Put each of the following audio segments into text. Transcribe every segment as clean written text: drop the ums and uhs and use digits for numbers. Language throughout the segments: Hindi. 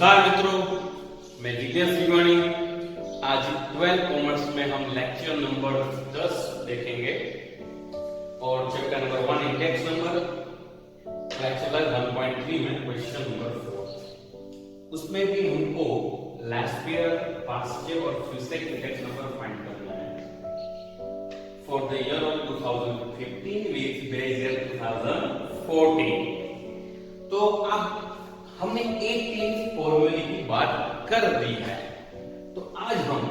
नमस्कार मित्रों, मैं जितेश विवाणी। आज 12 कॉमर्स में हम लेक्चर नंबर 10 देखेंगे और chapter number 1 index number lecture 1.3 में क्वेश्चन नंबर 4। उसमें भी हमको लास्ट ईयर, पास्ट ईयर और फ्यूचर इंडेक्स नंबर फाइंड करना है for the year of 2015 with base year 2014। तो अब हमने एक तीन फॉर्मूले की बात कर दी है, तो आज हम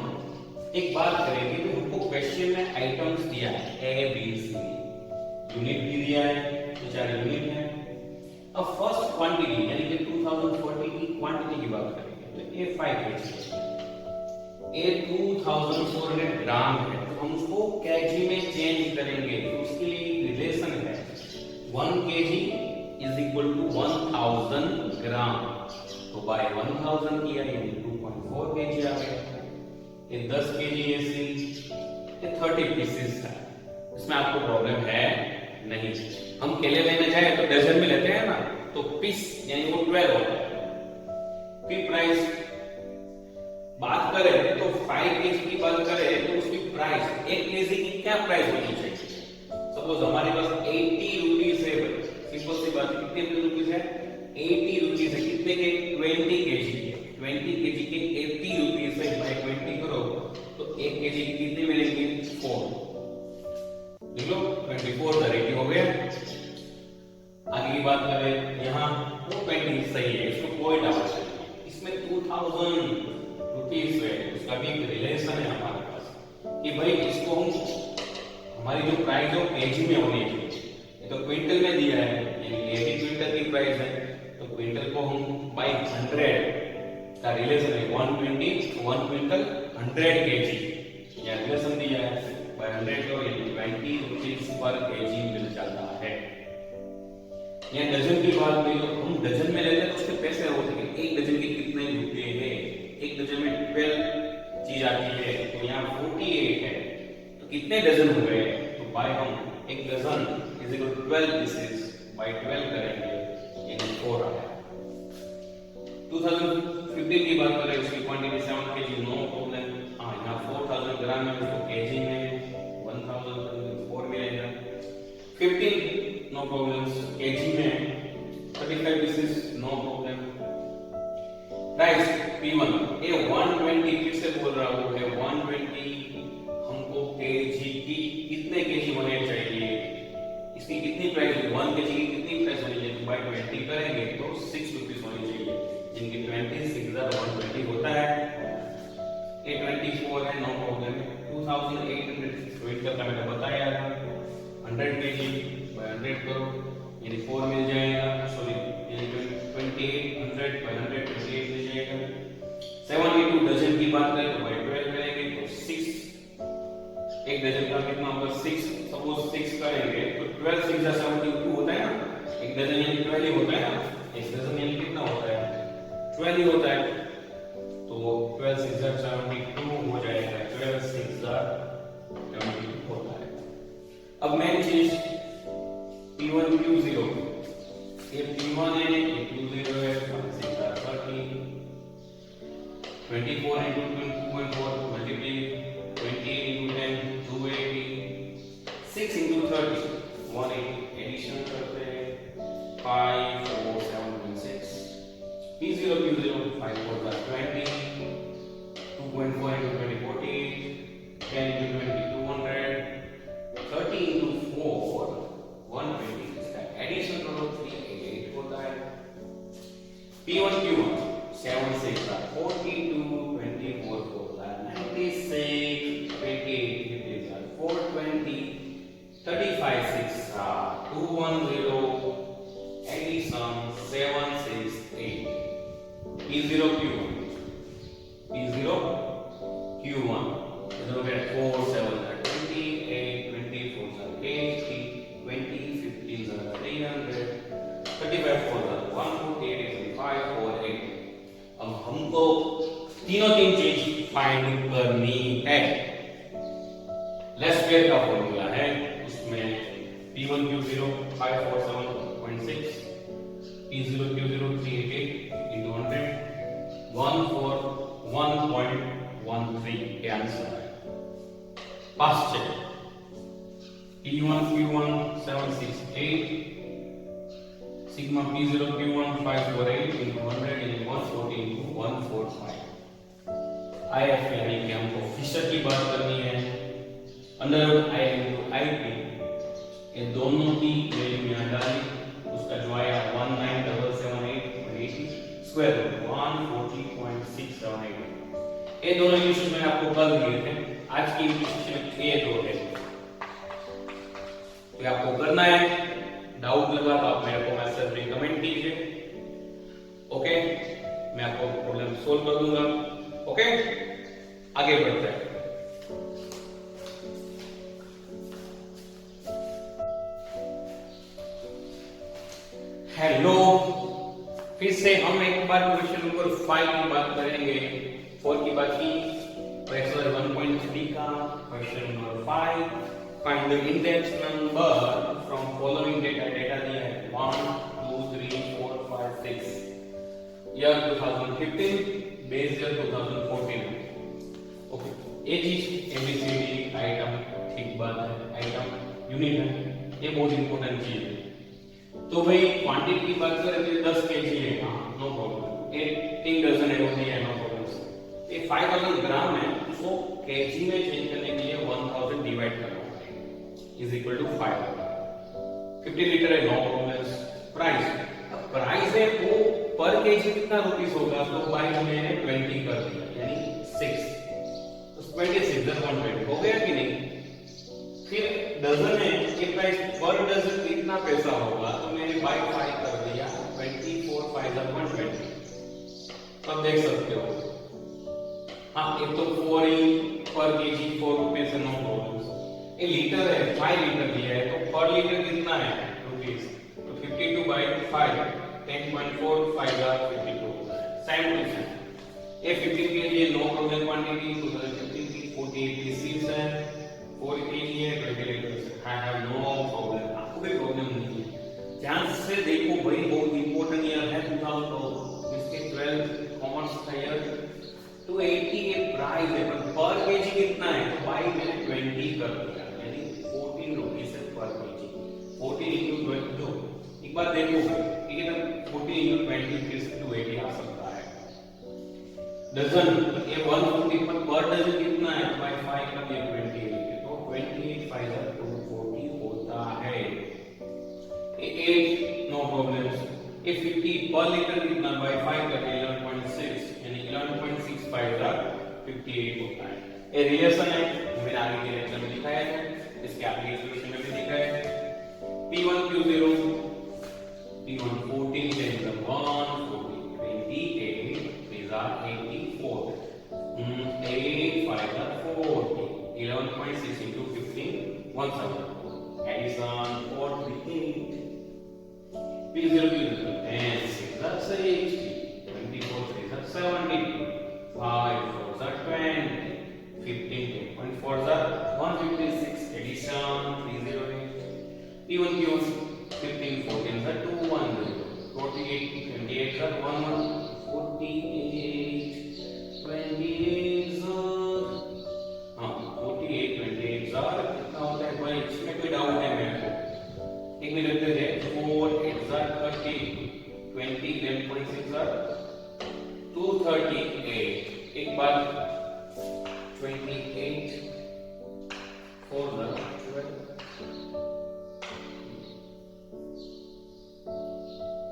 एक बात करेंगे कि हमको क्वेश्चन में आइटम्स दिया है ए बी सी, यूनिट भी दिया है, तो 4 यूनिट है। अब फर्स्ट क्वांटिटी यानी कि 2014 की क्वांटिटी की बात करेंगे तो ए 5 केजी, ए 2400 ग्राम है, तो हम उसको केजी में चेंज करेंगे। तो उसके लिए रिलेशन है 1 केजी is equal to 1000 ग्राम, तो बाय 1000 किया यानी 2.4 kg आ गया। ये 10 kg ऐसी, ये 30 पीसेस है, इसमें आपको प्रॉब्लम है नहीं। हम केले लेने जाए तो डजन में लेते हैं ना, तो पीस यानी वो 12 होता है। फिर प्राइस बात करें तो 5 kg की बात करें तो उसकी प्राइस 1 kg की क्या प्राइस होनी चाहिए। सपोज हमारे पास 80 रुपीस है, सिंपल सी बात, कितने रुपीस है 80 रुपीस है, कितने के 20 केजी के, 20 केजी के 80 रुपीस है, बाय 20 करो तो 1 केजी के कितने मिलेंगे 4। देख लो 24 रेडी हो गया। आगे की बात करें यहाँ वो 20 सही है, इसमें कोई डाउट नहीं। इसमें 2000 रुपीस है, उसका भी रिलेशन है हमारे पास कि भाई इसको हम हमारी जो प्राइस है केजी में होनी चाहिए। तो क्विंटल में दिया है यानी ये भी क्विंटल की प्राइस है, तो क्विंटल को हम बाय 100 का रिलेशन है 120 1 क्विंटल 100 केजी, या रिलेशन दिया है बाय 100 को यानी 20 रुपीस पर केजी मिल जाता है। या डजन की बात करें तो हम डजन में लेते हैं तो उसके पैसे होते हैं, एक डजन के कितने रुपए है, एक डजन में 12 चीज आती है, तो यहाँ 48 है, तो कितने डजन हो गए, तो बाय हम एक dozen is equal to 12 pieces by 12 करेंगे यानी 4 आया। 2015 की बात करें उसकी क्वांटिटी 7 केजी, नो प्रॉब्लम। हाँ, यहाँ 4000 ग्राम है, उसको केजी में 1004 मिलेगा। 15 नो प्रॉब्लम, केजी में 35 pieces no problem. Price P1 ये 120 फिर से बोल रहा हूँ, 120 हमको केजी की कितने केजी होने चाहिए, इसकी कितनी प्राइस है, 1 केजी की कितनी प्राइस होनी चाहिए, बाय 20 करेंगे तो 6 रुपीस होनी चाहिए, जिनकी 20 6120 होता है। ये 24 है, नो प्रॉब्लम। 2800 का मैंने बताया था, 100 केजी बाय 100 करो यानी 4 मिल जाएगा, सॉरी यानी 2800 बाय 100 28 मिल जाएगा। 72 डजन की बात करें तो बाय 12 करेंगे तो 6, एक डजन का कितना होगा 6, सपोज 6 करेंगे तो 12 6 जा 72 होता है ना, एक डजन यानी 12 ही होता है ना, एक डजन यानी कितना होता है 12 ही होता है, तो 12 6 जा 72 हो जाएगा, 12 6 जा 72 होता है। अब मेन चीज P1 Q0, ये P1 है, ये Q0 है, 6 जा 30, 24 into 2.4 multiply 20 into 10 280, 6 into 30 180, addition करते हैं 5 4 7 6, P0 Q0 5 4 20, 2.4 into 20 48, 10 into 20 200, 30 into 4 120, इसका एडिशन करो 388 होता है। P1 Q1 7 6 42 24 96 28 420 35 6 210 addition 768 P0 Q1 P0 Q1 इधर पे 4 7 28 24 80 20 50 300 35 4 148 5 4 8। अब हमको तीनों तीन चीज फाइंड करनी है। लेट्स का फॉर्मूला है, उसमें P1 Q0 547.6, P0 Q0 388 into 100, answer है। पास check P1 Q1 768 sigma P0 Q1 548 into 100 into 140 into 145। IF यानी कि हमको फिशर की बात करनी है, under root I into IP, ये दोनों की वैल्यू यहाँ डाली, उसका जो आया 19778.80 स्क्वायर रूट 140.678। ये दोनों इक्वेशन मैंने आपको कल दिए थे, आज की इक्वेशन ये दो है, तो आपको करना है। डाउट लगा तो आप मेरे को मैसेज में कमेंट कीजिए, ओके, मैं आपको प्रॉब्लम सोल्व कर दूंगा। ओके, आगे बढ़ते हैं। हेलो, फिर से हम एक बार क्वेश्चन नंबर 5 की बात करेंगे, 4 की बात की, एक्सरसाइज 1.3 का question number 5। Find the index number from following data. Data दिया है 1 2 3 4 5 6, ईयर 2015, बेस ईयर 2014। ओके, ये चीज एबीसीडी आइटम, ठीक बात है, आइटम यूनिट है, ये बहुत इंपॉर्टेंट चीज है। तो भाई क्वांटिटी की बात करें तो 10 केजी है, हाँ नो प्रॉब्लम, ये 3 डजन है, होती है, नो प्रॉब्लम। ये 5000 ग्राम है, उसको केजी में चेंज करने के लिए 1000 डिवाइड करना is equal to 500। 50 लीटर है, नो प्रॉब्लम। प्राइस, अब प्राइस है वो पर केजी कितना रुपीस होगा, तो बाय मैंने 20 कर दिया, यानी 6, तो 26 120 हो गया कि नहीं। फिर डजन है, ये प्राइस पर डजन कितना पैसा होगा, तो मैंने बाय 5 कर दिया, 24 5 120। अब देख सकते हो, हाँ एक तो 4 पर केजी 4 रुपीस है, नो प्रॉब्लम। ये लीटर है, 5 लीटर दिया है, तो पर लीटर कितना है रुपीस, तो 52 by 5 10.4 5 52 होता है। सेम टू सेम ये 15 के लिए नो प्रॉब्लम क्वांटिटी, 2015 की 48 पीसीस है, 4 के लिए 20 litre. I have no problem, आपको भी प्रॉब्लम नहीं है। ध्यान से देखो भाई, बहुत इंपॉर्टेंट ईयर है 2000, इसके 12 कॉमर्स का ईयर। 280 ये प्राइस है, पर केजी कितना है, तो बाई मैंने 20 कर दिया, 14 रुपीस है पर केजी। 14 into 22, एक बार देखो ये ना 14 into 20 फिर से 280 आ सकता है। डजन, ये 150 पर डजन कितना है, बाय 5 का दिया 28, तो 28 5 240 होता है। ये 8 नो प्रॉब्लम। ये 50 पर लीटर कितना, बाय 5 का 11.6, यानी 11.65 58 होता है। ये रिलेशन है, मैंने आगे के लेक्चर में दिखाया है, इसके आपके सॉल्यूशन में भी दिखा है। P1 Q0 P1 14 10 1 14 28 these are 84 8 5 are 40 11.6 into 15 170 addition 48 P0 Q0 and 6 are 60 24 3 are 72 5 4 are 20 15 10.4 are 156 addition 308 P1 Q1 15 14 are 210 48 28 are 11 48 28 48 28 are कितना होता है भाई, इसमें कोई डाउट है मेरे को, एक मिनट दे 4 8 are 30 20 11.6 are 238। एक बार 28 4 the 12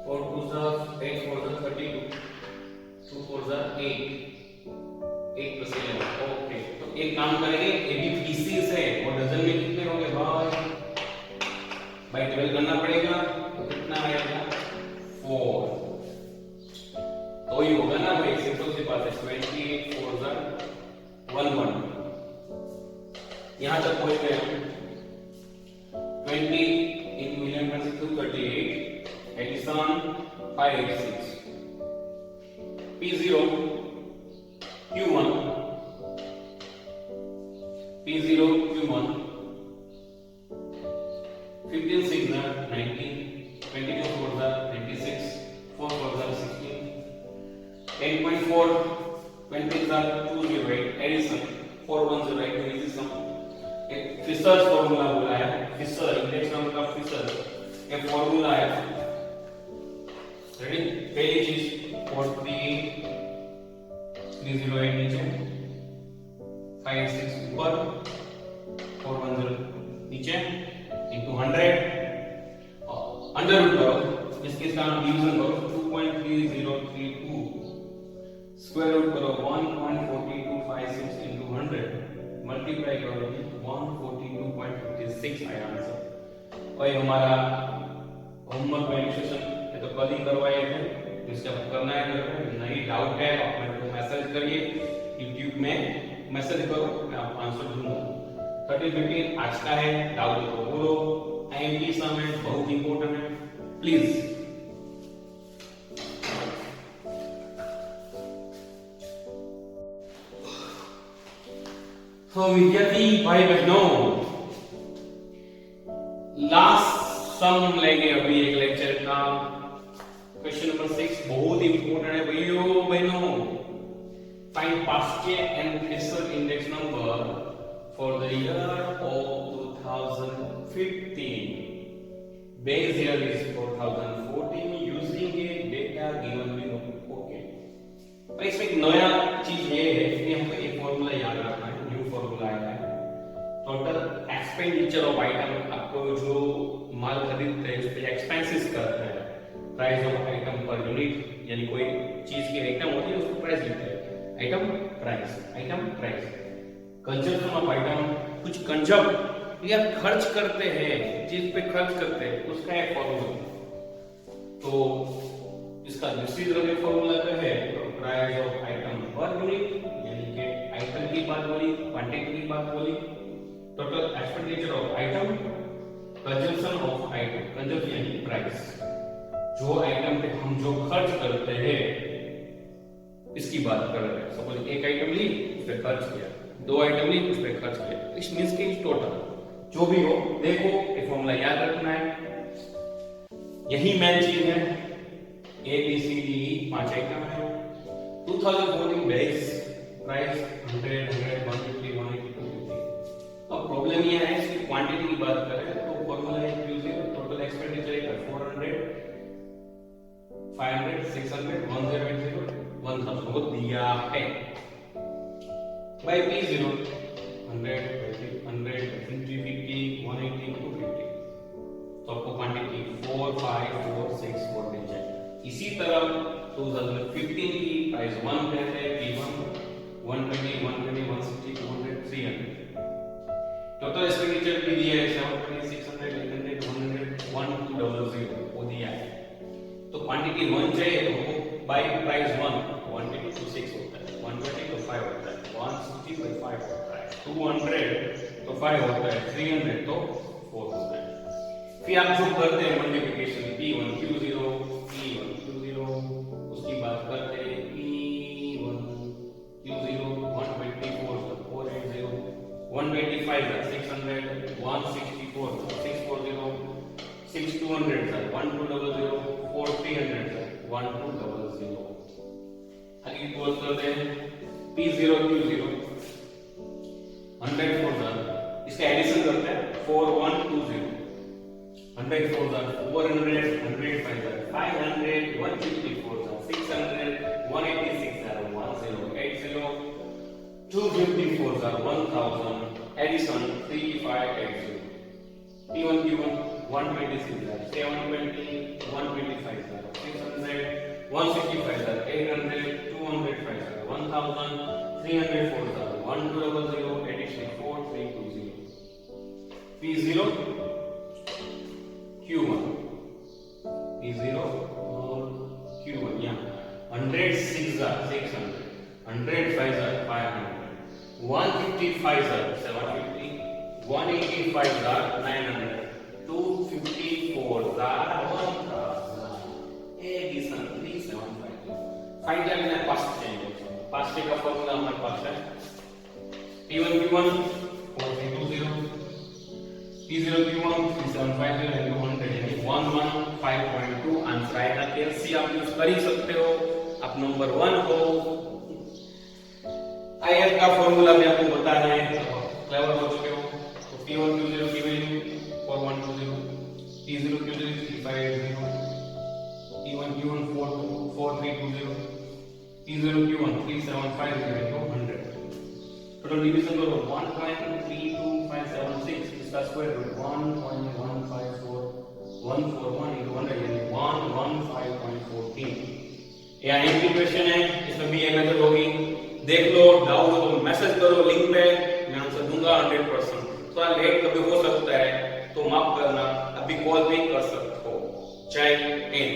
4 2 the 8 4 the 32 2 4 the 8 8 plus 11। Okay, तो एक काम करेंगे, ये भी पीसीस है और डजन में कितने होंगे भाई, बाय 12 करना पड़ेगा, तो कितना आएगा 4, तो ये होगा ना भाई, सिंपल सी बात है, 28 4 the 11। यहां तक पहुंच गए हम। 20 in million में से 238 addition 586 P0 Q1 P0 Q1 15 6 are 19 22 4 are 96 4 4 are 16 10.4 20 are 208 addition 410 easy सम। एक फिशर फॉर्मूला बोला है, फिशर इंडेक्स नंबर का फिशर ये फॉर्मूला है। रेडी, पहली चीज 43308 नीचे, 56 ऊपर, 410 नीचे इनटू 100 अंडर रूट करो, इसके साथ डिवीजन करो 2.3032 स्क्वायर रूट करो 1.4256 इनटू 100 मल्टीप्लाई करो 142.56 आया आंसर। और ये हमारा होमवर्क वेरिफिकेशन ये तो कल ही करवाए थे, तो इसका करना है। नहीं डाउट है आप मेरे को मैसेज करिए, YouTube में मैसेज करो, मैं आपको आंसर दूंगा। 30-15 आज का है, डाउट तो बोलो। आईएमपी सम है, बहुत इंपॉर्टेंट है, प्लीज। तो विद्यार्थी भाई बहनों, लास्ट सम लेंगे अभी एक लेक्चर का। क्वेश्चन नंबर 6 बहुत इंपॉर्टेंट है भाइयों बहनों। Find Paasche and Fisher index number for the year of 2015. Base year is 2014 using a data given below. Okay. तो इसमें एक नया चीज ये है कि हमको एक फॉर्मूला याद रखना है, न्यू फॉर्मूला आया है। टोटल एक्सपेंडिचर ऑफ आइटम, आपको जो माल खरीदते हैं उस पे एक्सपेंसेस करते हैं, price of item per unit, यानी कोई चीज की आइटम होती है उसको प्राइस लिखते हैं, item price, item price. Consumption of item, कुछ कंजम या खर्च करते हैं, चीज पे खर्च करते हैं, उसका एक फॉर्मूला। तो इसका दूसरी तरह का फॉर्मूला क्या है, price of item per unit, यानी कि आइटम की बात बोली, क्वांटिटी की बात बोली। Total expenditure of item, consumption of item, consumption यानी प्राइस, जो आइटम पे हम जो खर्च करते हैं इसकी बात कर रहे हैं। सपोज एक आइटम ली, उस पे खर्च किया, दो आइटम ली, उस पे खर्च किया, इस मींस के टोटल जो भी हो, देखो ये फॉर्मूला याद रखना है, यही मेन चीज है। A B C D 5 item है। 2014 बेस प्राइस 100, 100, 150, 180, 250। अब प्रॉब्लम ये है कि क्वांटिटी की बात करें तो फॉर्मूला है यूज टोटल एक्सपेंडिचर है 400, 500, 600, 1080, 1000 को दिया है बाय P0 100, 100, 50, 50, 180, 250। तो आपको क्वांटिटी 4, 5, 4, 6, 4 मिल जाएगी। इसी तरह 2015 की प्राइस 1 कहते हैं, P1 120, 120, 160, 200, 300। टोटल एक्सपेंडिचर भी दिया है 720, 600, 800, 100, 1200 वो दिया है। तो क्वांटिटी 1 चाहिए तो वो बाय प्राइस 1 120 तो 6 होता है, 120 तो 5 होता है, 160 तो 5 होता है, 200 तो 5 होता है, 300 तो 4 होता है। फिर आप जो करते हैं multiplication P1 Q0, P1 Q0, उसकी बात करते हैं P1 Q0 124 480, 125 600, 164 640, 6200 1200, 4300 1200। आगे बोल करते हैं P0 Q0 100 4,000, इसका एडिशन करते हैं 4120, 100 4,000, 400, 100 5,000, 500, 154,000, 600, 186,000, 1080, 254,000, 1,000, addition 3580, P1 Q1 126,000, 720, 125,000, 600, 165,000, 800, 205,000, 1,000, 304,000, 1200, addition 4320, P0 Q1, P0 और Q1 यहाँ 100 6,000, 600, 100 5,000, 500, 155,000, 750, 185,000, 900, 254,000, 1,000, addition 375। फाइनली मैंने पास चेंज पास का फॉर्मूला हमारे पास है P1 Q1 4320, P0 Q1 3750 into 100 यानी 115.2 आंसर आएगा। कैसे आप यूज कर ही सकते हो, आप नंबर 1 हो। आयत का फॉर्मूला भी आपको बताना है, क्लेवर हो चुके हो। तो P1 Q0 की value 4120, P0 Q0 3580, P1 Q1 4320, P0 Q1 3750 into 100। Total division करो 1.32576, इसका स्क्वायर रूट 1.154141 into 100 यानी 115.14। यहाँ इंटीग्रेशन है, इसमें भी ये मेथड होगी। देख लो, डाउट हो तो मैसेज करो लिंक पे, मैं आंसर दूंगा 100%। थोड़ा लेट कभी हो सकता है तो माफ करना, अभी कॉल भी कर सकते हो। जय हिंद।